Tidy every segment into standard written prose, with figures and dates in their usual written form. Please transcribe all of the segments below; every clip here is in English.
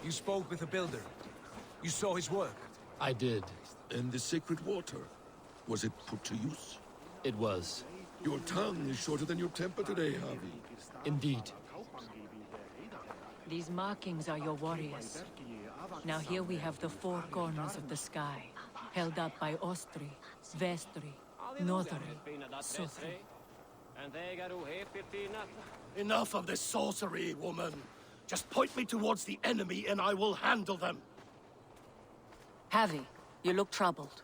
You spoke with the builder. You saw his work. I did. And the sacred water, was it put to use? It was. Your tongue is shorter than your temper today, Harvey. Indeed. These markings are your warriors. Now here we have the four corners of the sky, held up by Ostri, Vestri, Northri, Southri. Enough of this sorcery, woman. Just point me towards the enemy and I will handle them. Havi, you look troubled.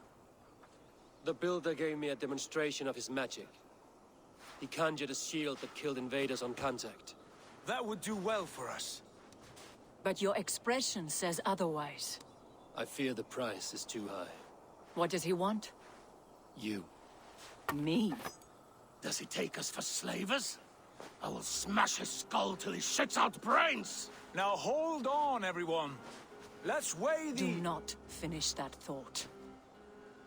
The builder gave me a demonstration of his magic. He conjured a shield that killed invaders on contact. That would do well for us. But your expression says otherwise. I fear the price is too high. What does he want? You. Me? Does he take us for slavers? I will smash his skull till he shits out brains! Now hold on, everyone. Let's weigh the... Do not finish that thought.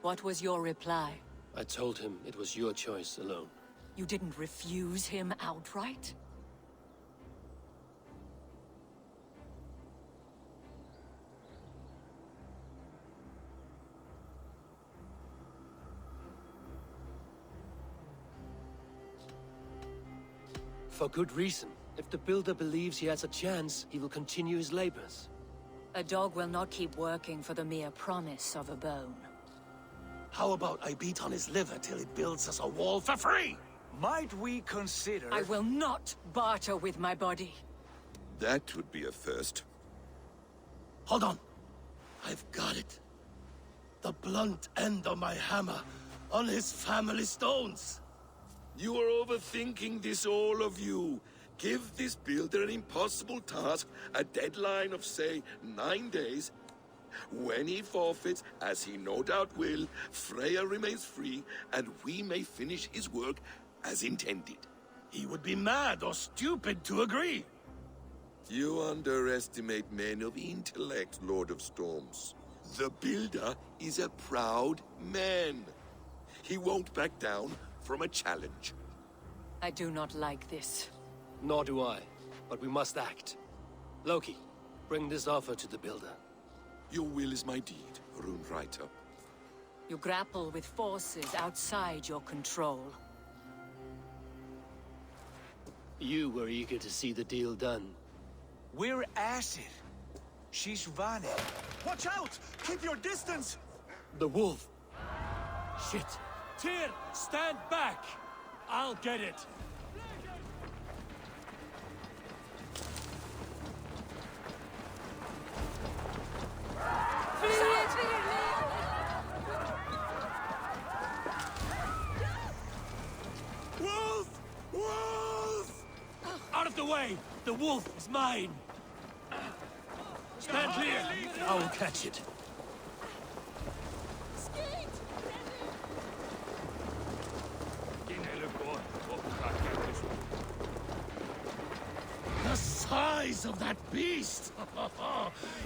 What was your reply? I told him it was your choice alone. You didn't refuse him outright? For good reason. If the builder believes he has a chance, he will continue his labors. A dog will not keep working for the mere promise of a bone. How about I beat on his liver till he builds us a wall for free? Might we consider... I will not barter with my body. That would be a first. Hold on. I've got it. The blunt end of my hammer on his family stones. You are overthinking this, all of you. Give this builder an impossible task, a deadline of, say, 9 days. When he forfeits, as he no doubt will, Freya remains free, and we may finish his work as intended. He would be mad or stupid to agree. You underestimate men of intellect, Lord of Storms. The builder is a proud man. He won't back down from a challenge. I do not like this. Nor do I, but we must act. Loki, bring this offer to the builder. Your will is my deed, Rune Writer. You grapple with forces outside your control. You were eager to see the deal done. We're acid. She's Vane. Watch out! Keep your distance! The wolf! Shit! Tyr, stand back! I'll get it! Wolf! Wolf! Out of the way! The wolf is mine! Stand clear! I will catch it. The size of that beast!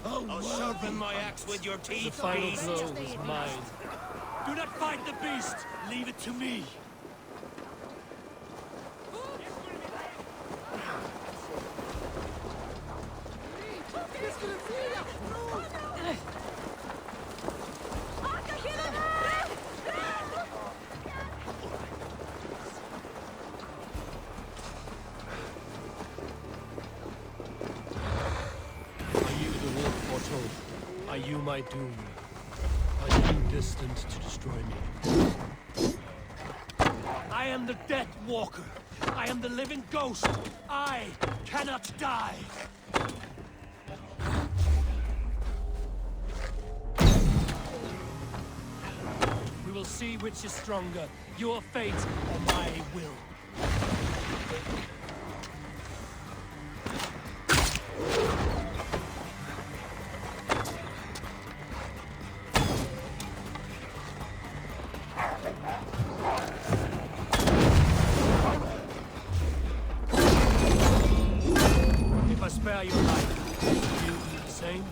I'll sharpen my axe with your teeth, The final beast. blow was mine. Do not fight the beast! Leave it to me! Are you my doom? Are you destined to destroy me? I am the Death Walker. I am the living ghost. I cannot die. We will see which is stronger, your fate or my will. If I spare your life, will you do the same?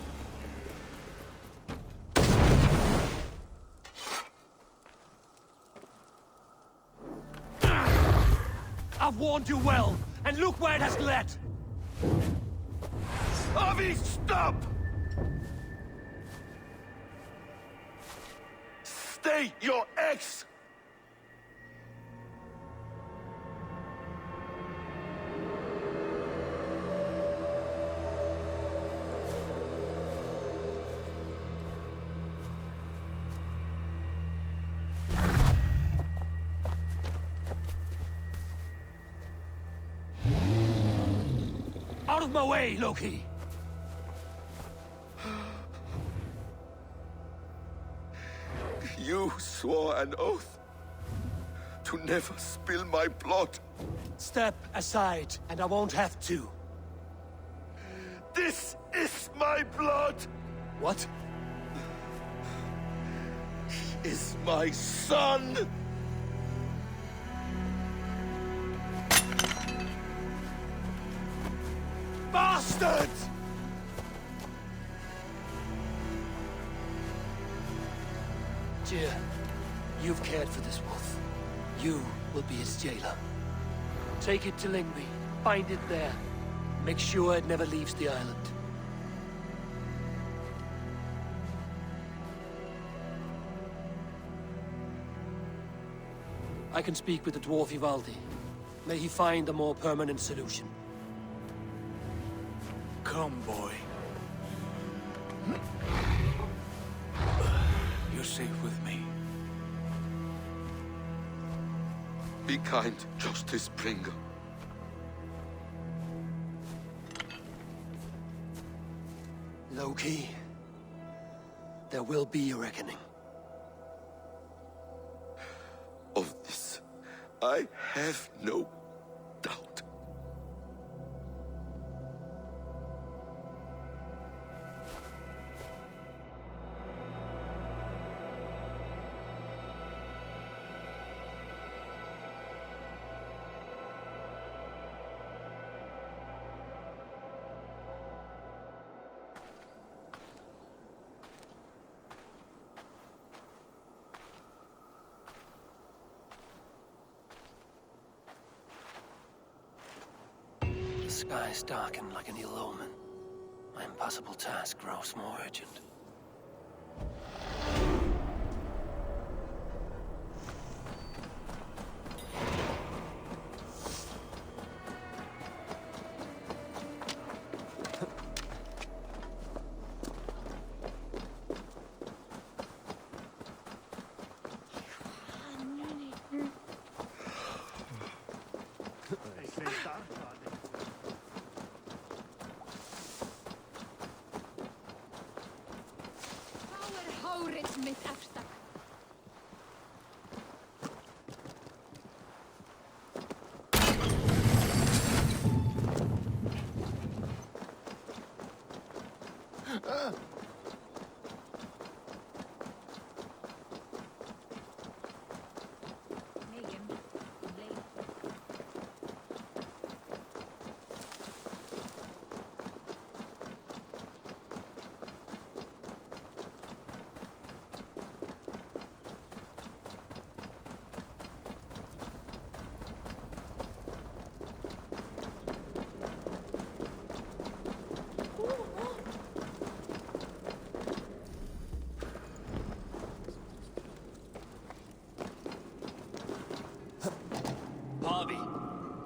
I've warned you well, and look where it has led! Avi, stop! they your ex? Out of my way, Loki! You swore an oath to never spill my blood. Step aside, and I won't have to. This is my blood! What? He is my son! Bastard! Tyr, you've cared for this wolf. You will be its jailer. Take it to Lingby. Find it there. Make sure it never leaves the island. I can speak with the dwarf Ivaldi. May he find a more permanent solution. Come, boy. You're safe with me. Be kind, Justice Bringer. Loki, there will be a reckoning. Of this, I have no doubt. The skies darken like an ill omen. My impossible task grows more urgent. Mitt efsta.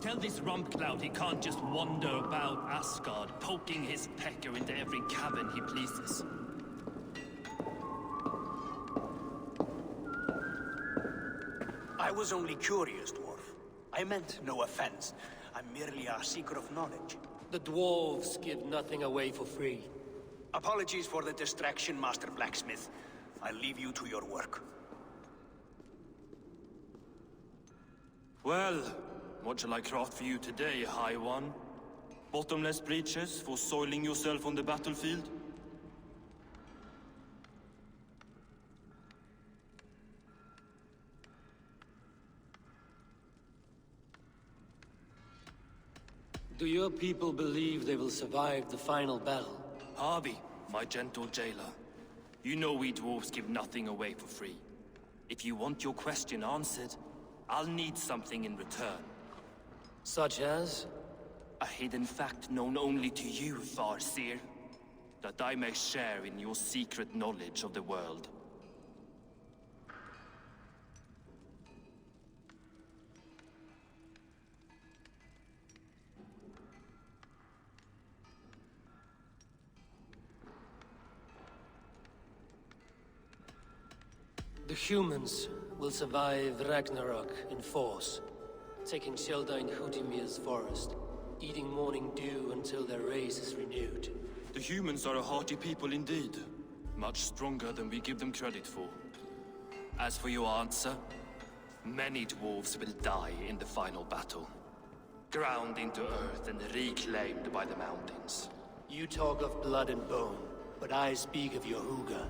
Tell this rumpcloud he can't just wander about Asgard, poking his pecker into every cabin he pleases. I was only curious, dwarf. I meant no offense. I'm merely a seeker of knowledge. The dwarves give nothing away for free. Apologies for the distraction, Master Blacksmith. I'll leave you to your work. Well, what shall I craft for you today, High One? Bottomless breeches for soiling yourself on the battlefield? Do your people believe they will survive the final battle? Harvey, my gentle jailer. You know we dwarves give nothing away for free. If you want your question answered, I'll need something in return. Such as? A hidden fact known only to you, Farseer. That I may share in your secret knowledge of the world. The humans will survive Ragnarok in force, taking shelter in Hutimir's forest, eating morning dew until their race is renewed. The humans are a hearty people indeed. Much stronger than we give them credit for. As for your answer, many dwarves will die in the final battle. Ground into earth and reclaimed by the mountains. You talk of blood and bone, but I speak of your Huga.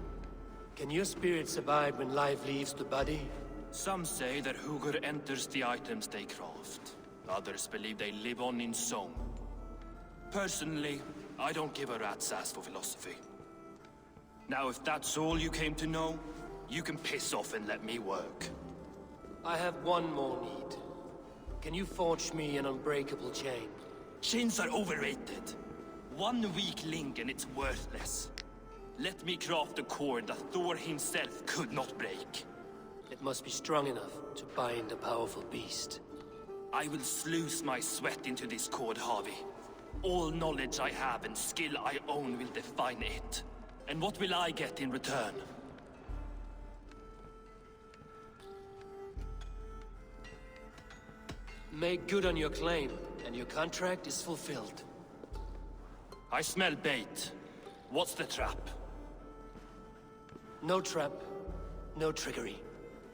Can your spirit survive when life leaves the body? Some say that Hugr enters the items they craft. Others believe they live on in song. Personally, I don't give a rat's ass for philosophy. Now, if that's all you came to know, you can piss off and let me work. I have one more need. Can you forge me an unbreakable chain? Chains are overrated. One weak link and it's worthless. Let me craft a cord that Thor himself could not break. It must be strong enough to bind a powerful beast. I will sluice my sweat into this cord, Harvey. All knowledge I have and skill I own will define it. And what will I get in return? Make good on your claim, and your contract is fulfilled. I smell bait. What's the trap? No trap, no trickery.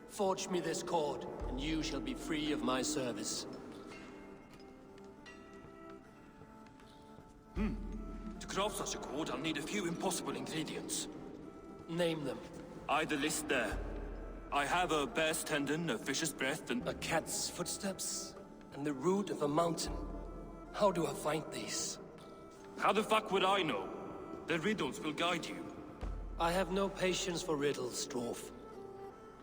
Forge me this cord, and you shall be free of my service. To craft such a cord, I'll need a few impossible ingredients. Name them. The list there. I have a bear's tendon, a fish's breath, and... A cat's footsteps, and the root of a mountain. How do I find these? How the fuck would I know? The riddles will guide you. I have no patience for riddles, dwarf.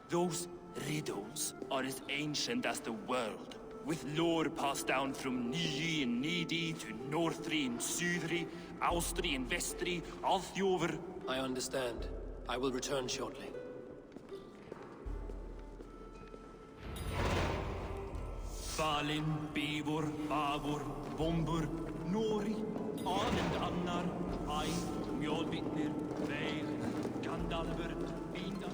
Those riddles are as ancient as the world, with lore passed down from Niji and Nidi to Northri and Sudri, Austri and Vestri, Althjover. I understand. I will return shortly. Balin, Bivor, Bavor, Bombur, Nori, Anand Annar, Ai, Mjolbitnir, Veil, Gandalfur, Binda.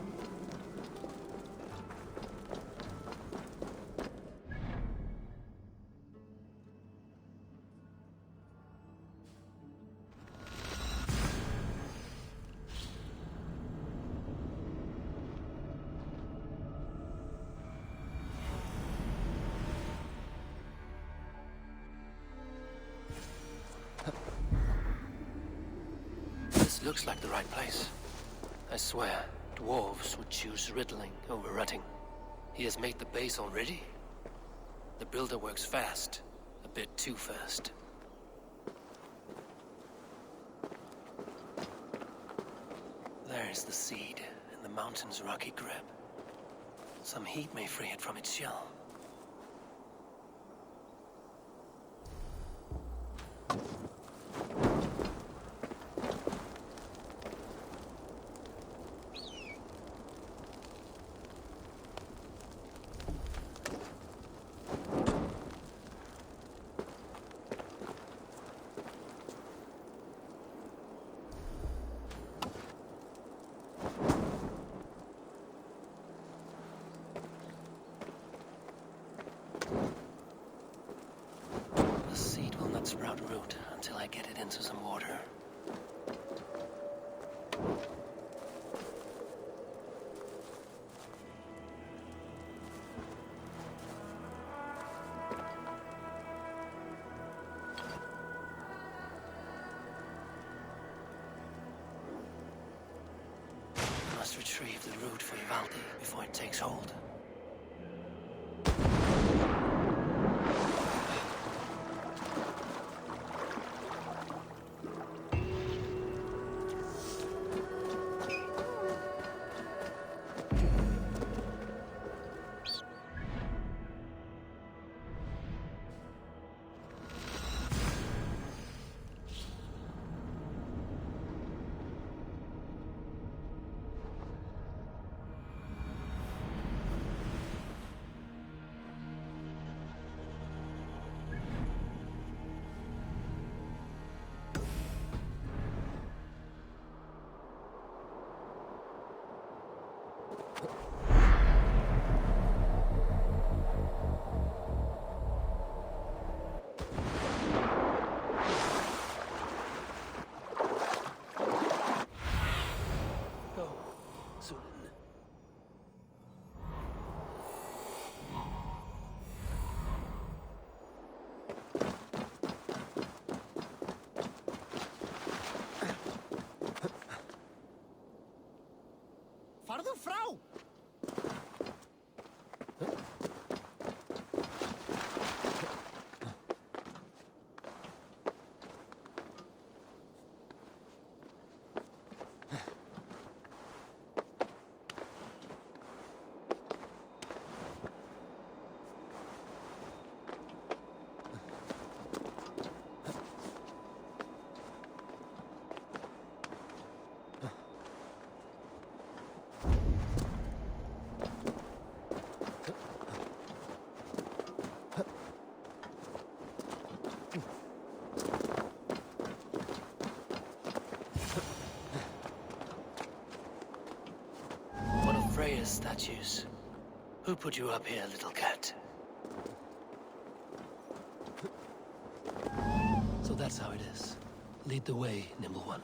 This looks like the right place. I swear, dwarves would choose riddling over rutting. He has made the base already? The builder works fast. A bit too fast. There is the seed in the mountain's rocky grip. Some heat may free it from its shell. The seed will not sprout root until I get it into some water. I must retrieve the root for Ivaldi before it takes hold. frau! One of Freya's statues. Who put you up here, little cat? So that's how it is. Lead the way, Nimble One.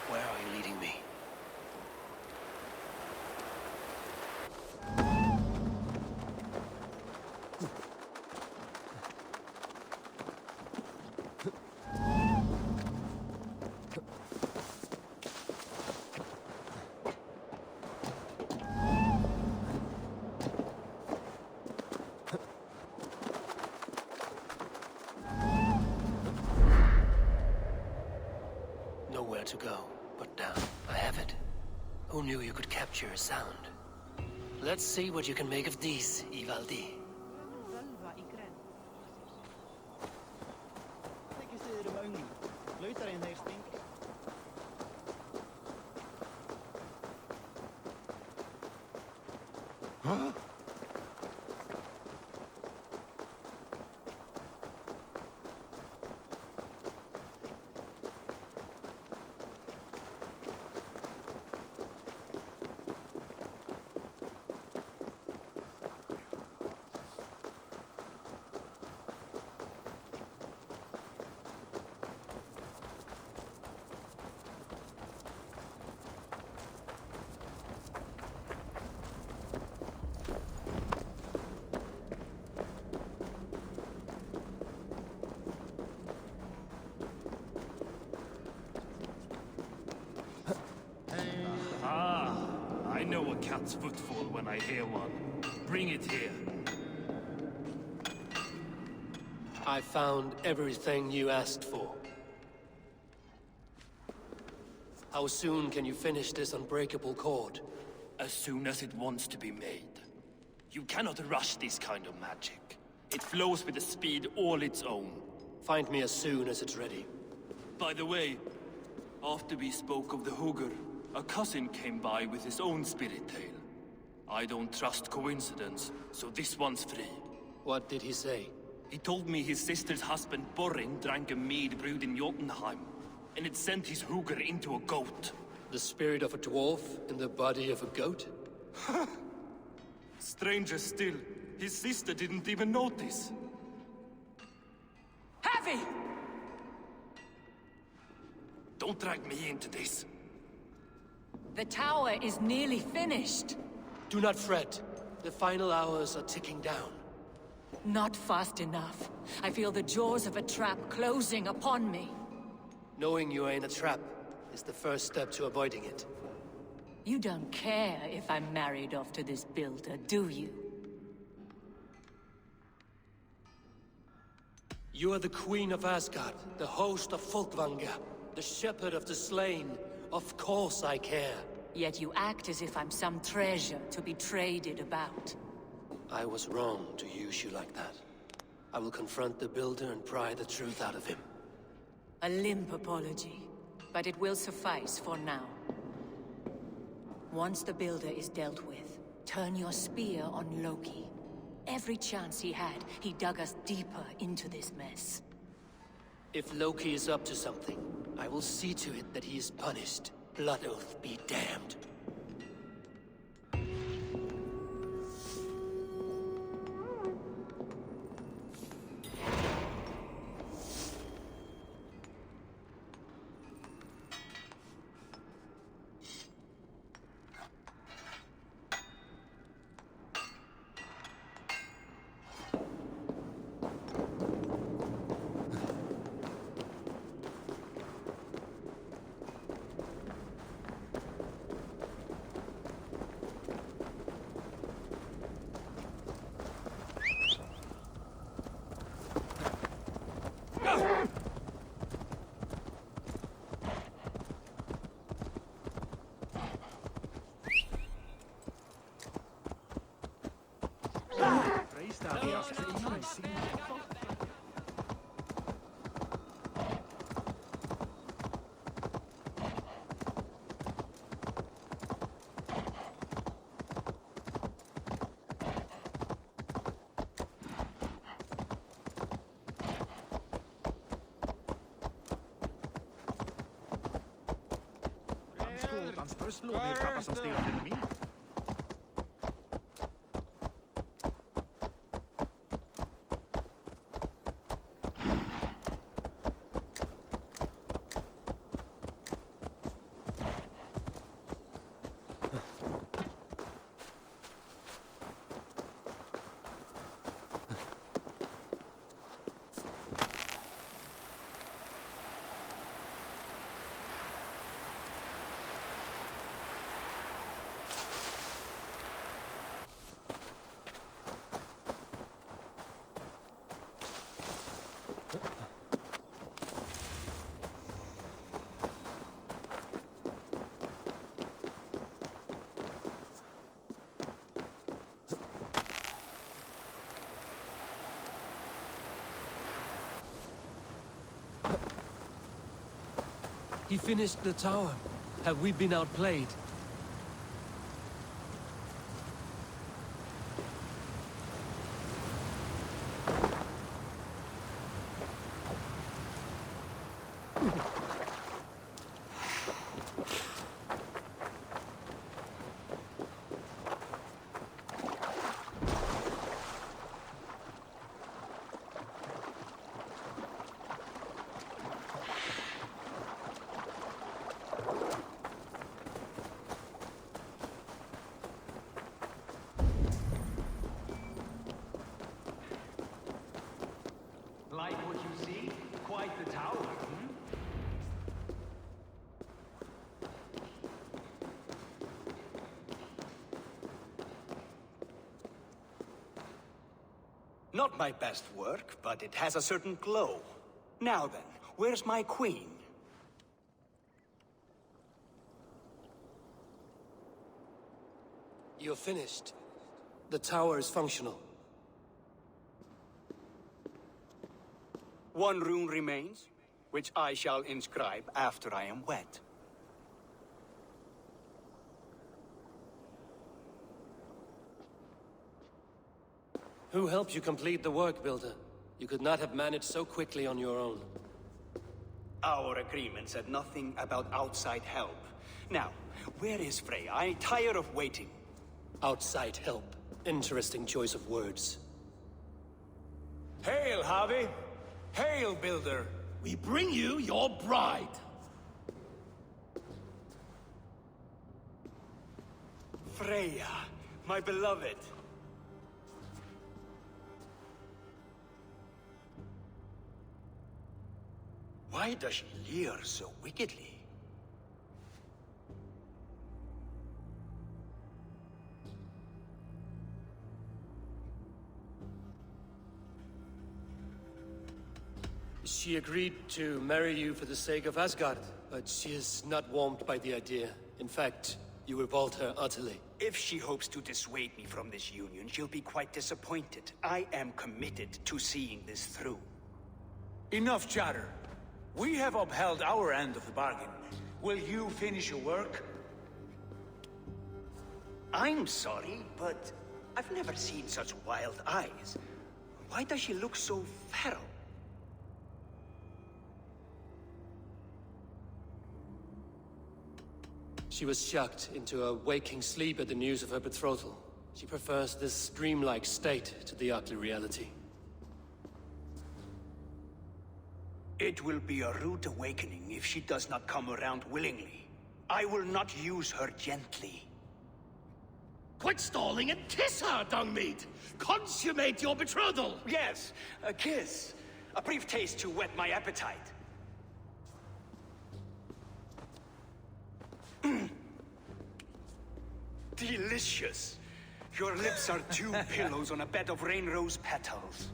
Where are you leading me? Nowhere to go, but now I have it. Who knew you could capture a sound? Let's see what you can make of these, Ivaldi. Huh? I know a cat's footfall when I hear one. Bring it here. I found everything you asked for. How soon can you finish this unbreakable cord? As soon as it wants to be made. You cannot rush this kind of magic. It flows with a speed all its own. Find me as soon as it's ready. By the way, after we spoke of the Hugr, a cousin came by with his own spirit tale. I don't trust coincidence, so this one's free. What did he say? He told me his sister's husband Borin drank a mead brewed in Jotunheim, and it sent his Hugr into a goat. The spirit of a dwarf in the body of a goat? Stranger still, his sister didn't even notice. Heavy! Don't drag me into this. The tower is nearly finished. Do not fret. The final hours are ticking down. Not fast enough. I feel the jaws of a trap closing upon me. Knowing you are in a trap is the first step to avoiding it. You don't care if I'm married off to this builder, do you? You are the Queen of Asgard, the host of Folkvanga, the shepherd of the slain. Of course I care. Yet you act as if I'm some treasure to be traded about. I was wrong to use you like that. I will confront the builder and pry the truth out of him. A limp apology, but it will suffice for now. Once the builder is dealt with, turn your spear on Loki. Every chance he had, he dug us deeper into this mess. If Loki is up to something, I will see to it that he is punished. Blood Oath be damned. Hans föreslår mig pappa som steg till mig. He finished the tower. Have we been outplayed? Like what you see? Quite the tower, Not my best work, but it has a certain glow. Now then, where's my queen? You're finished. The tower is functional. One rune remains, which I shall inscribe after I am wed. Who helped you complete the work, Builder? You could not have managed so quickly on your own. Our agreement said nothing about outside help. Now, where is Freya? I'm tired of waiting. Outside help. Interesting choice of words. Hail, Javi! Hail, Builder! We bring you your bride. Freya, my beloved. Why does she leer so wickedly? She agreed to marry you for the sake of Asgard, but she is not warmed by the idea. In fact, you revolt her utterly. If she hopes to dissuade me from this union, she'll be quite disappointed. I am committed to seeing this through. Enough chatter. We have upheld our end of the bargain. Will you finish your work? I'm sorry, but I've never seen such wild eyes. Why does she look so feral? She was shocked into a waking sleep at the news of her betrothal. She prefers this dreamlike state to the ugly reality. It will be a rude awakening if she does not come around willingly. I will not use her gently. Quit stalling and kiss her, Dungmeat! Consummate your betrothal! Yes, a kiss. A brief taste to whet my appetite. Delicious. Your lips are two pillows on a bed of rain rose petals.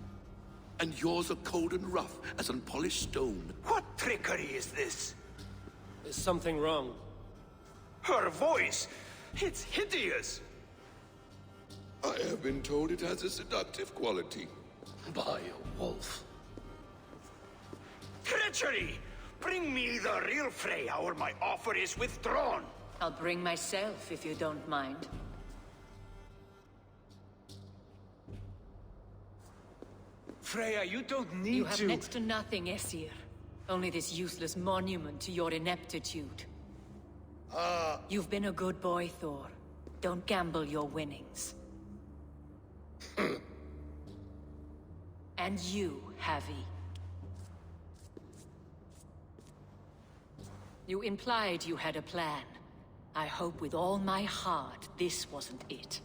And yours are cold and rough as unpolished stone. What trickery is this? Is something wrong? Her voice! It's hideous! I have been told it has a seductive quality. By a wolf. Treachery! Bring me the real Freya or my offer is withdrawn! I'll bring myself if you don't mind. Freya, you don't need You have to... next to nothing, Aesir. Only this useless monument to your ineptitude. You've been a good boy, Thor. Don't gamble your winnings. And you, Havi. You implied you had a plan. I hope with all my heart this wasn't it.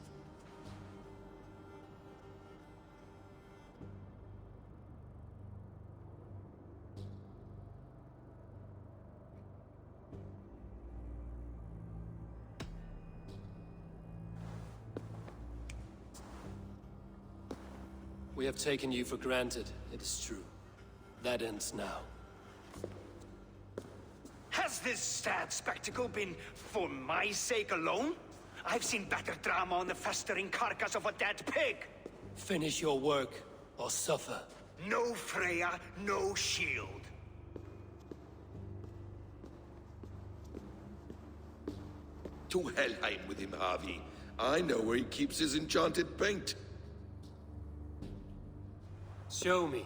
We have taken you for granted, it is true. That ends now. Has this sad spectacle been for my sake alone? I've seen better drama on the festering carcass of a dead pig. Finish your work, or suffer. No Freya, no shield. To Helheim with him, Harvey. I know where he keeps his enchanted paint. Show me.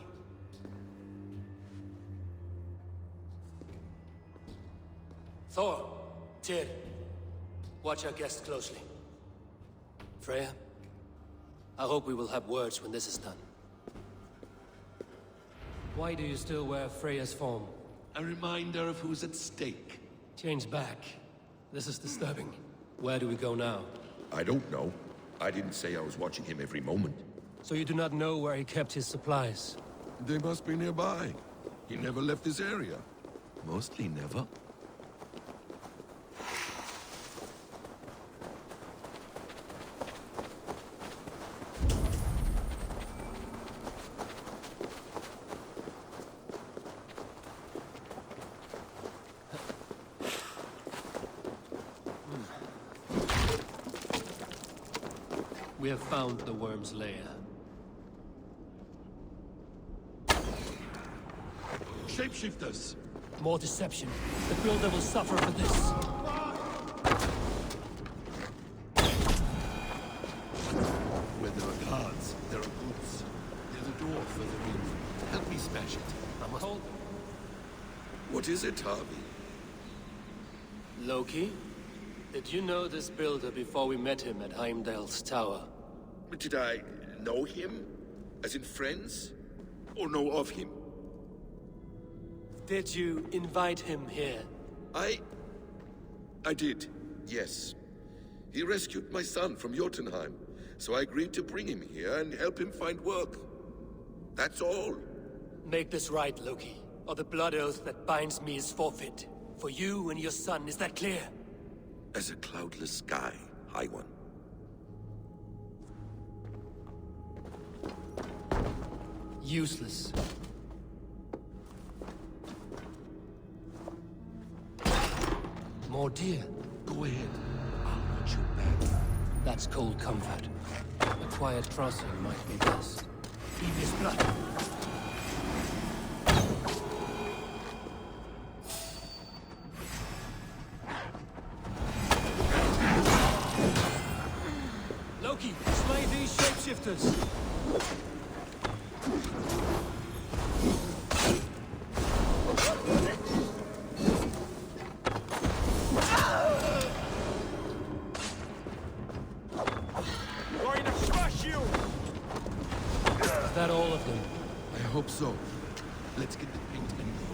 Thor, Tyr, watch our guest closely. Freya, I hope we will have words when this is done. Why do you still wear Freya's form? A reminder of who's at stake. Change back. This is disturbing. Where do we go now? I don't know. I didn't say I was watching him every moment. So you do not know where he kept his supplies? They must be nearby. He never left this area. Mostly never. We have found the worm's lair. Shapeshifters! More deception. The builder will suffer for this. Where there are cards, there are goods. There's a door further in. Help me smash it. I must hold. What is it, Harvey? Loki? Did you know this builder before we met him at Heimdall's tower? Did I know him? As in friends? Or know of him? Did you invite him here? I did, yes. He rescued my son from Jotunheim, so I agreed to bring him here and help him find work. That's all. Make this right, Loki, or the blood oath that binds me is forfeit. For you and your son, is that clear? As a cloudless sky, High One. Useless. More deer. Go ahead. I'll watch your back. That's cold comfort. A quiet crossing might be best. Devious blood. Loki, slay these shapeshifters! Is that all of them? I hope so. Let's get the paint and go.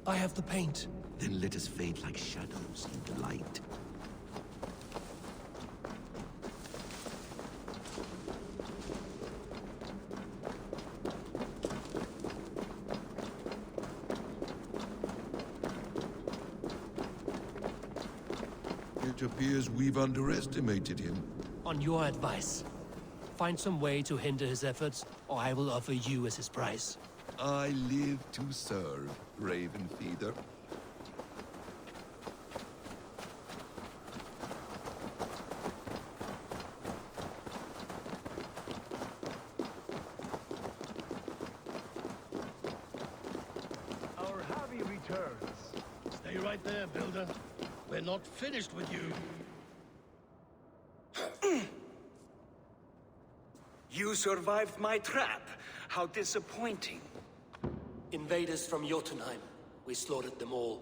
I have the paint. Then let us fade like shadows in the light. It appears we've underestimated him. On your advice, find some way to hinder his efforts, or I will offer you as his prize. I live to serve, Raven Feeder. right there, Builder. We're not finished with you. You survived my trap. How disappointing. Invaders from Jotunheim. We slaughtered them all.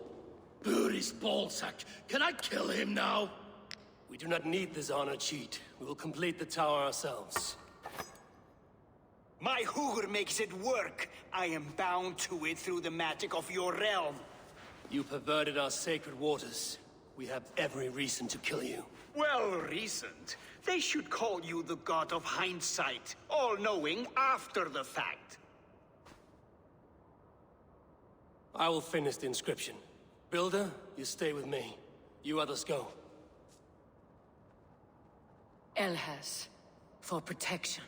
Buri's ballsack. Can I kill him now? We do not need this honor cheat. We will complete the tower ourselves. My Hugr makes it work. I am bound to it through the magic of your realm. You perverted our sacred waters. We have every reason to kill you. Well reasoned. They should call you the god of hindsight, all-knowing after the fact. I will finish the inscription. Builder, you stay with me. You others go. Elhas, for protection.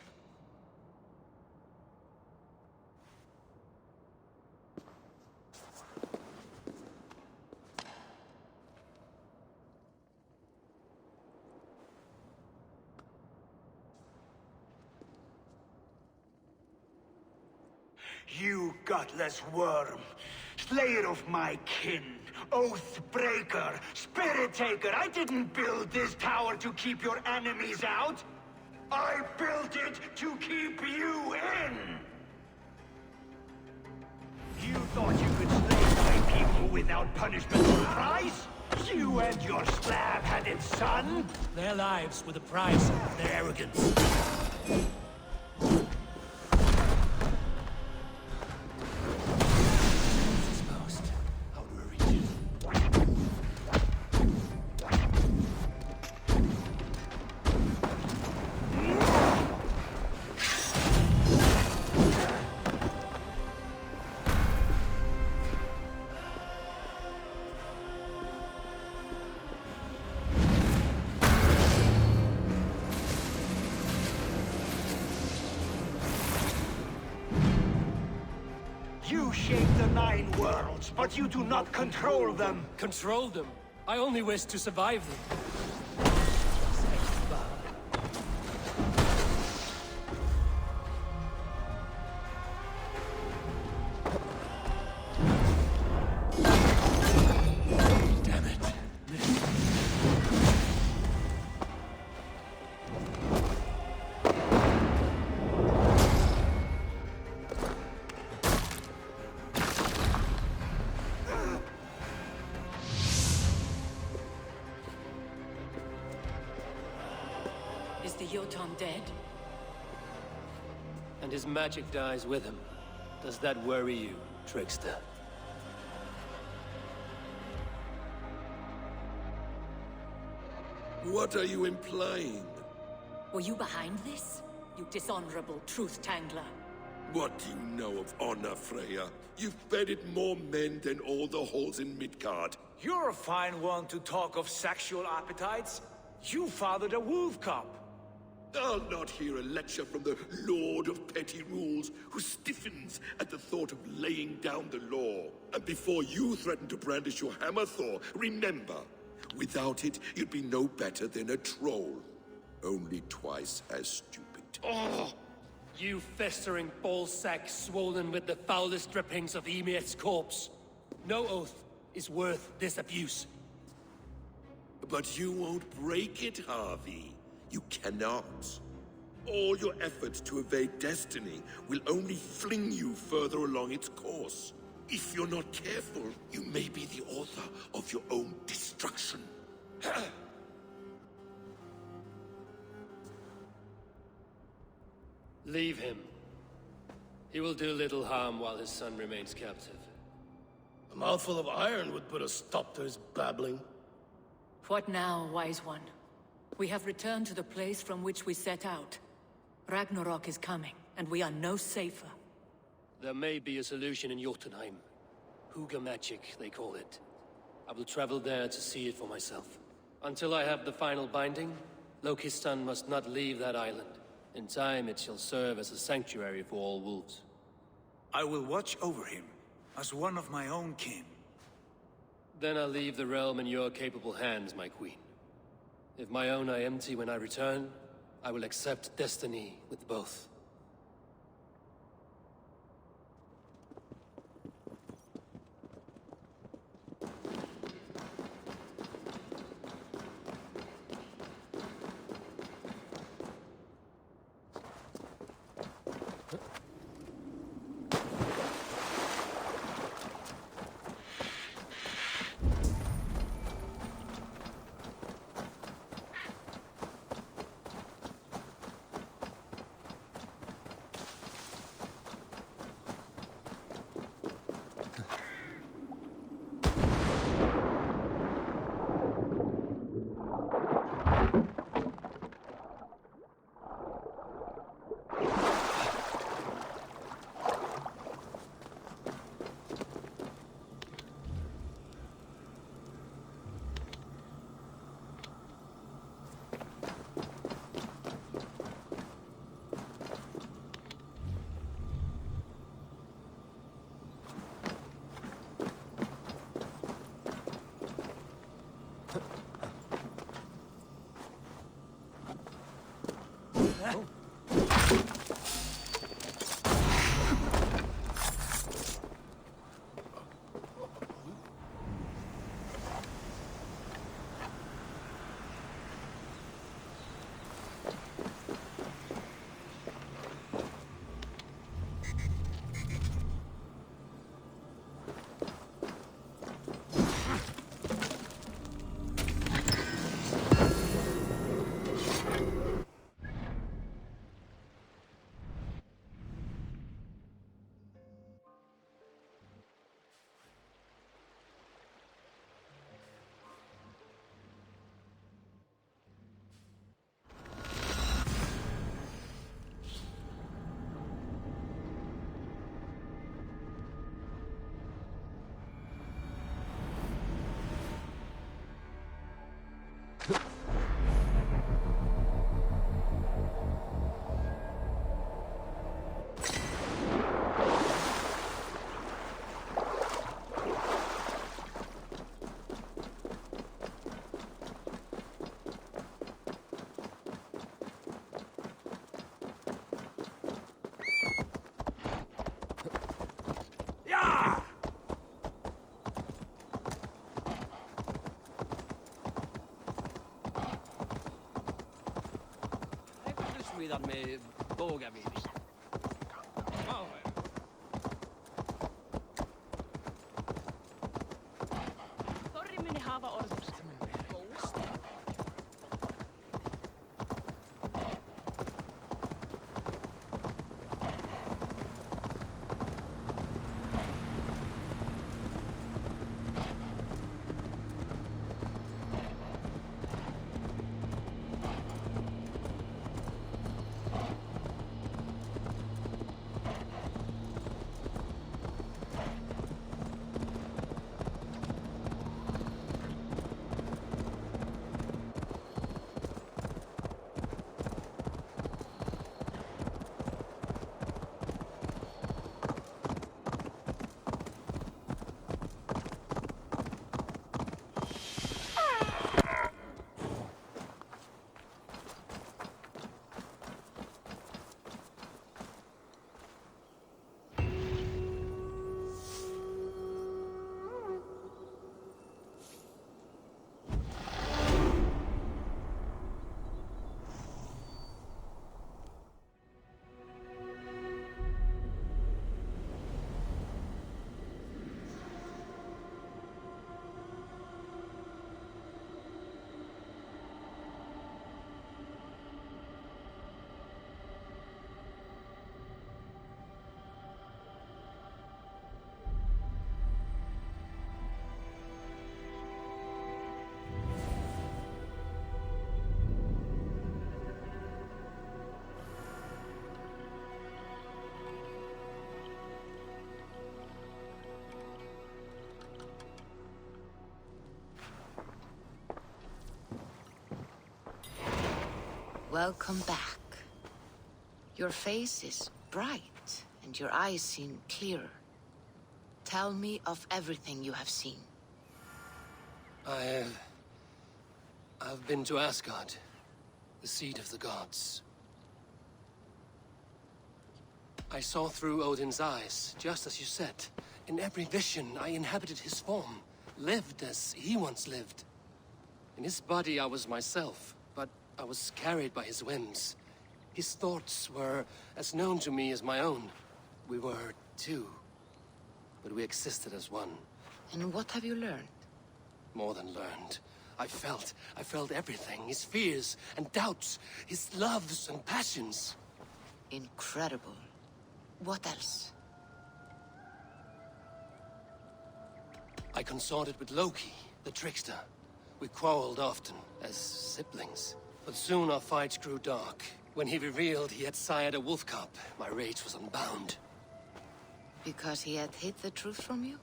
You gutless worm, slayer of my kin, oath breaker, spirit taker. I didn't build this tower to keep your enemies out. I built it to keep you in. You thought you could slay my people without punishment or prize? You and your slab-headed son? Their lives were the price of their arrogance. You shape the 9 worlds, but you do not control them. Control them? I only wish to survive them. Is the Jotun dead? And his magic dies with him. Does that worry you, trickster? What are you implying? Were you behind this? You dishonorable truth-tangler. What do you know of honor, Freya? You've bedded more men than all the halls in Midgard. You're a fine one to talk of sexual appetites. You fathered a wolf cub. I'll not hear a lecture from the Lord of Petty Rules, who stiffens at the thought of laying down the law. And before you threaten to brandish your hammer, Thor, remember, without it, you'd be no better than a troll. Only twice as stupid. Oh! You festering ballsack swollen with the foulest drippings of Ymir's corpse. No oath is worth this abuse. But you won't break it, Harvey. You cannot. All your efforts to evade destiny will only fling you further along its course. If you're not careful, you may be the author of your own destruction. Leave him. He will do little harm while his son remains captive. A mouthful of iron would put a stop to his babbling. What now, wise one? We have returned to the place from which we set out. Ragnarok is coming, and we are no safer. There may be a solution in Jotunheim. Hugr magic, they call it. I will travel there to see it for myself. Until I have the final binding, Loki's son must not leave that island. In time, it shall serve as a sanctuary for all wolves. I will watch over him, as one of my own kin. Then I'll leave the realm in your capable hands, my queen. If my own are empty when I return, I will accept destiny with both. inspirerad med vågavind. Þorri muni hafa orðið. Welcome back. Your face is bright, and your eyes seem clearer. Tell me of everything you have seen. I've been to Asgard, the seat of the gods. I saw through Odin's eyes, just as you said. In every vision, I inhabited his form, lived as he once lived. In his body, I was myself, but I was carried by his whims. His thoughts were as known to me as my own. We were two, but we existed as one. And what have you learned? More than learned. I felt everything. His fears and doubts, his loves and passions. Incredible. What else? I consorted with Loki, the trickster. We quarreled often, as siblings. But soon our fights grew dark. When he revealed he had sired a wolf cub, my rage was unbound. Because he had hid the truth from you?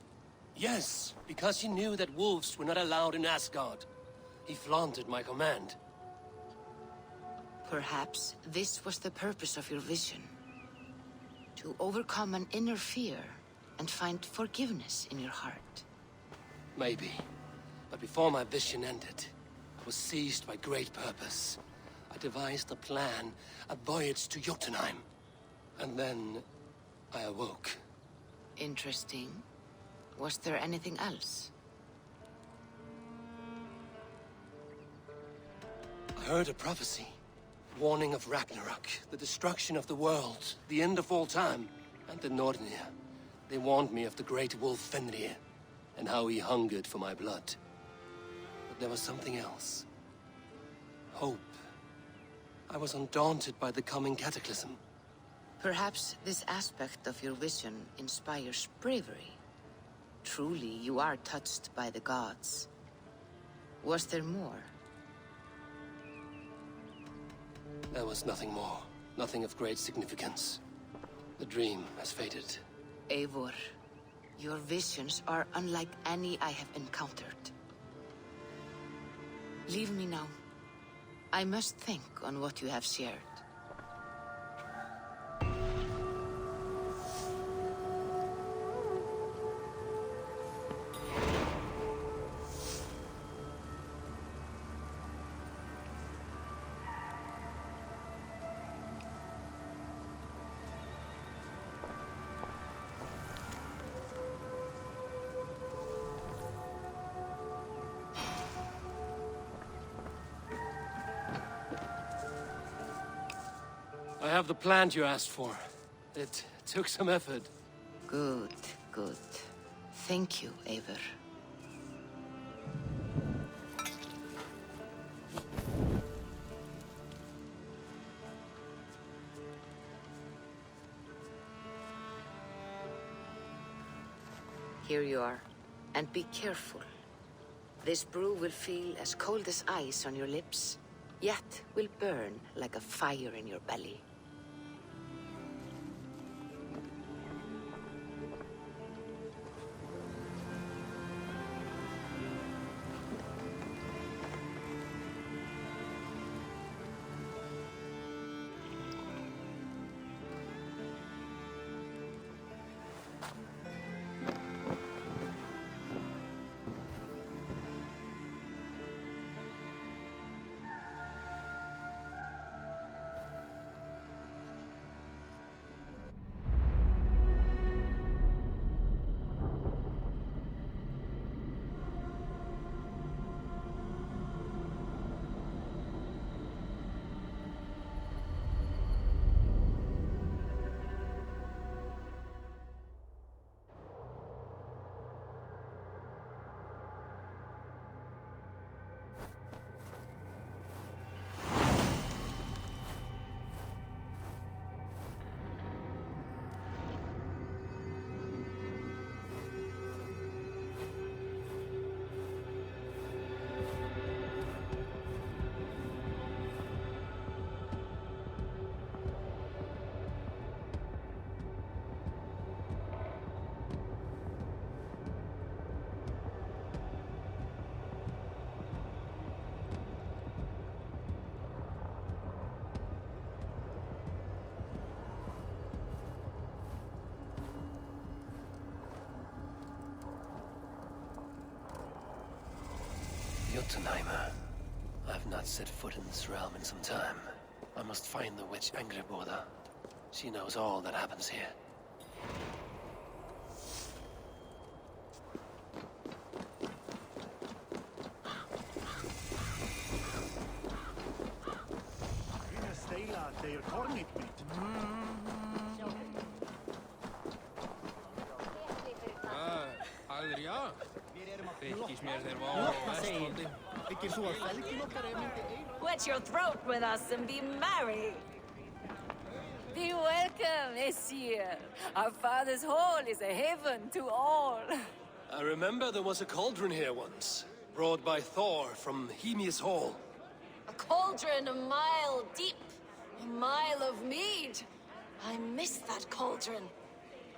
Yes, because he knew that wolves were not allowed in Asgard. He flaunted my command. Perhaps this was the purpose of your vision. To overcome an inner fear and find forgiveness in your heart. Maybe. But before my vision ended, I was seized by great purpose. I devised a plan, a voyage to Jotunheim. And then I awoke. Interesting. Was there anything else? I heard a prophecy. Warning of Ragnarok, the destruction of the world, the end of all time. And the Nornir. They warned me of the great wolf Fenrir, and how he hungered for my blood. But there was something else. Hope. I was undaunted by the coming cataclysm. Perhaps this aspect of your vision inspires bravery. Truly, you are touched by the gods. Was there more? There was nothing more. Nothing of great significance. The dream has faded. Eivor, your visions are unlike any I have encountered. Leave me now. I must think on what you have shared. have the plant you asked for. It took some effort. Good, good. Thank you, Eivor. Here you are. And be careful. This brew will feel as cold as ice on your lips, yet will burn like a fire in your belly. Jotunheimer. I've not set foot in this realm in some time. I must find the witch Angrboda. She knows all that happens here. Wet your throat with us and be merry. Be welcome, Messieurs. Our father's hall is a haven to all. I remember there was a cauldron here once, brought by Thor from Hemia's Hall. A cauldron a mile deep, a mile of mead. I miss that cauldron.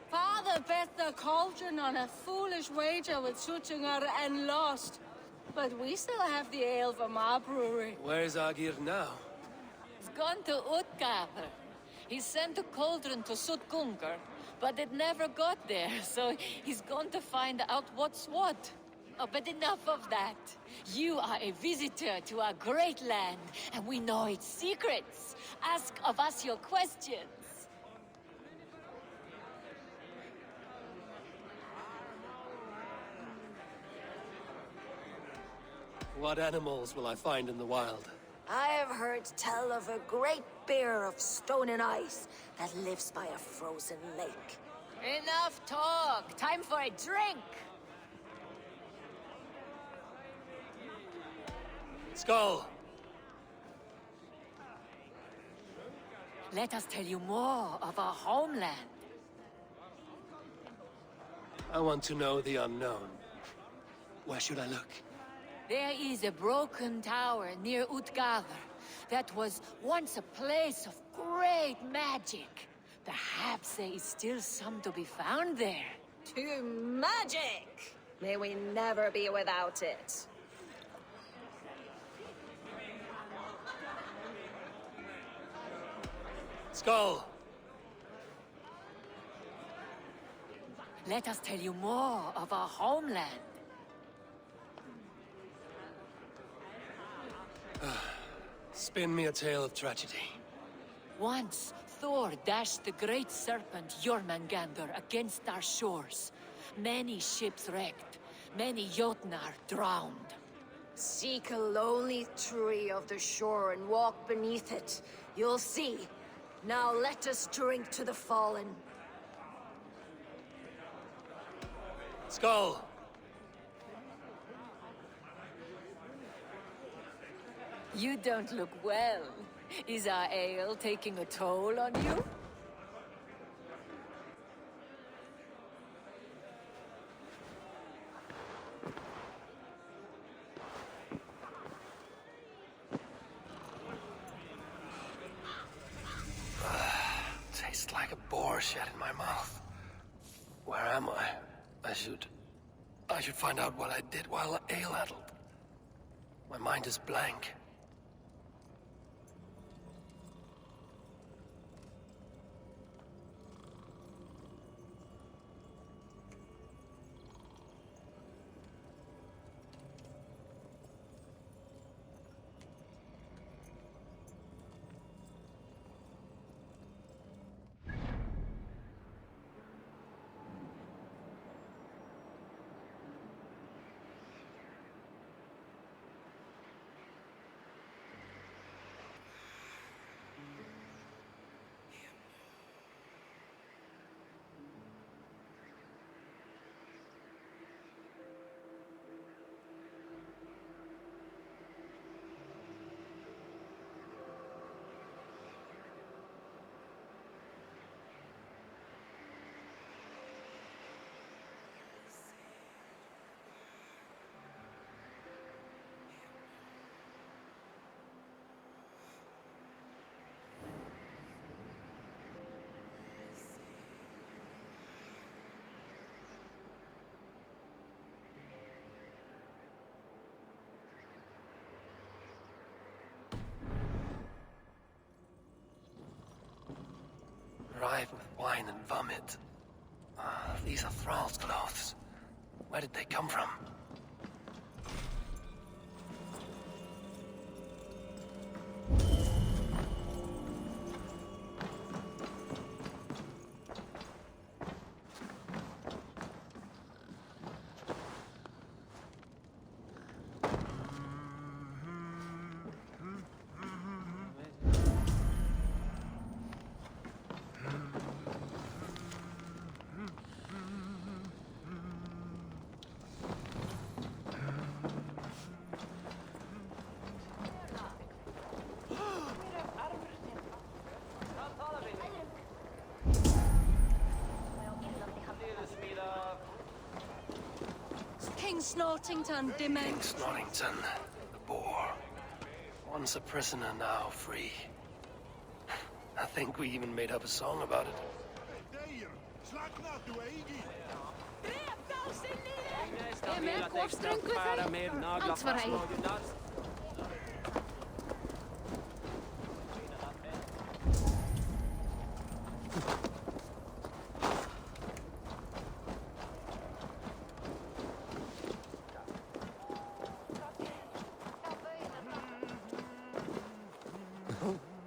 Father bet the cauldron on a foolish wager with Suttungr and lost. But we still have the ale from our brewery. Where's Agir now? He's gone to Utgavr. He sent a cauldron to Suttungr, but it never got there, so he's gone to find out what's what. Oh, but enough of that. You are a visitor to our great land, and we know its secrets. Ask of us your questions. What animals will I find in the wild? I have heard tell of a great bear of stone and ice that lives by a frozen lake. Enough talk. Time for a drink. Skull! Let us tell you more of our homeland. I want to know the unknown. Where should I look? There is a broken tower near Utgavr that was once a place of great magic. Perhaps there is still some to be found there. To magic! May we never be without it. Skull! Let us tell you more of our homeland. Spin me a tale of tragedy. Once, Thor dashed the great serpent Jormungandr against our shores. Many ships wrecked, many Jotnar drowned. Seek a lonely tree of the shore and walk beneath it. You'll see. Now let us drink to the fallen. Skull! You don't look well. Is our ale taking a toll on you? Tastes like a boar shed in my mouth. Where am I? I should find out what I did while ale addled. My mind is blank. Rife with wine and vomit. These are Thrall's clothes. Where did they come from? King Snortington demands. Snortington, the boar. Once a prisoner, now free. I think we even made up a song about it.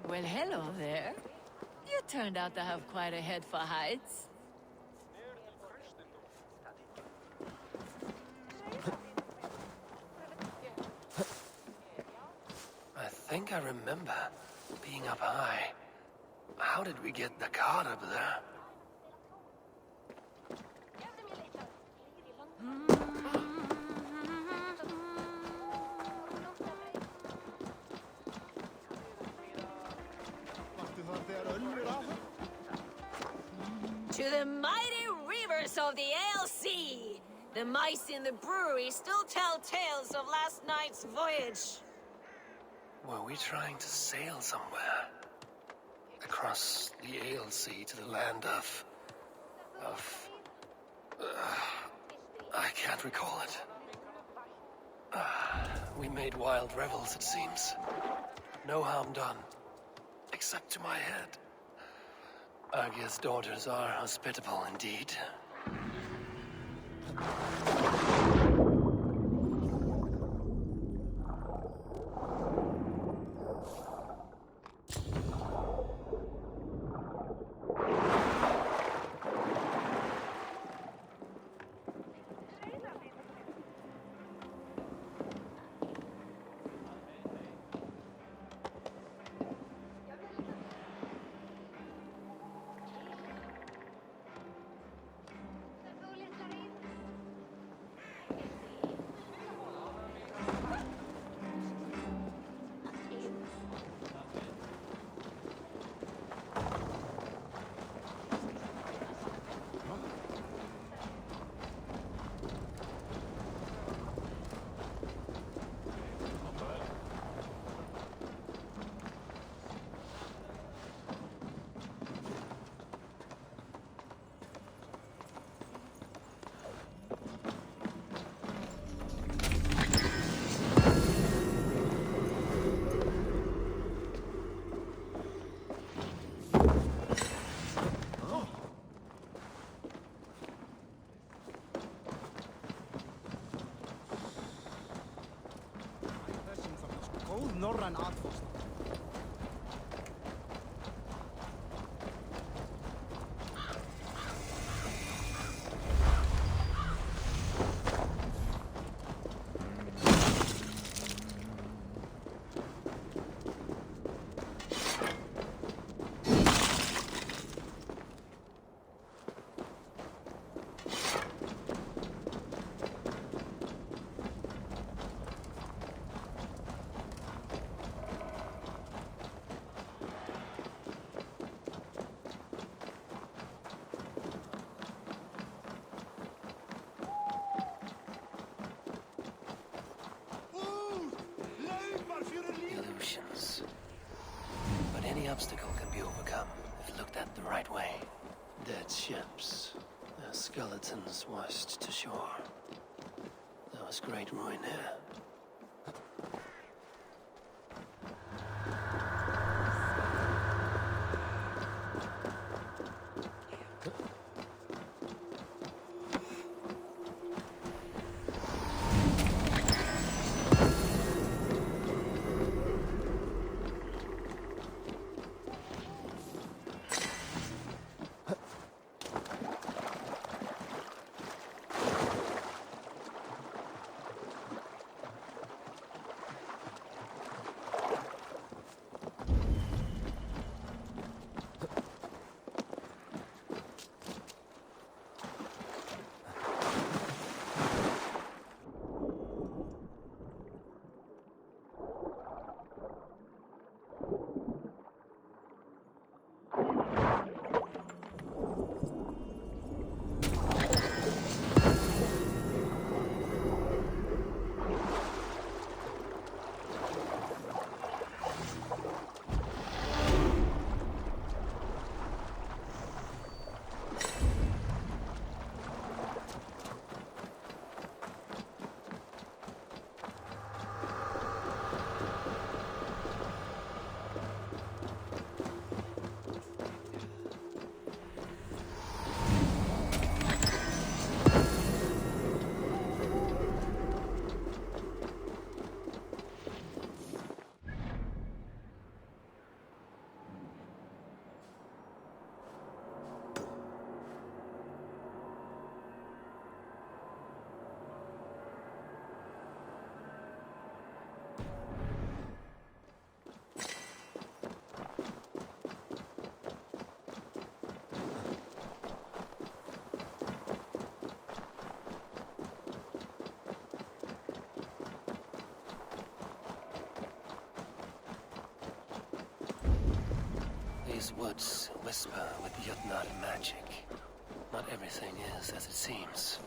Well, hello there. You turned out to have quite a head for heights. I think I remember being up high. How did we get the cart up there? To the mighty rivers of the Ale Sea! The mice in the brewery still tell tales of last night's voyage. Were we trying to sail somewhere? Across the Ale Sea to the land of... I can't recall it. We made wild revels, it seems. No harm done. Except to my head. Aegir's daughters are hospitable indeed. an outpost. Illusions. But any obstacle can be overcome if looked at the right way. Dead ships. Their skeletons washed to shore. There was great ruin here. These woods whisper with Jotnar magic. Not everything is as it seems.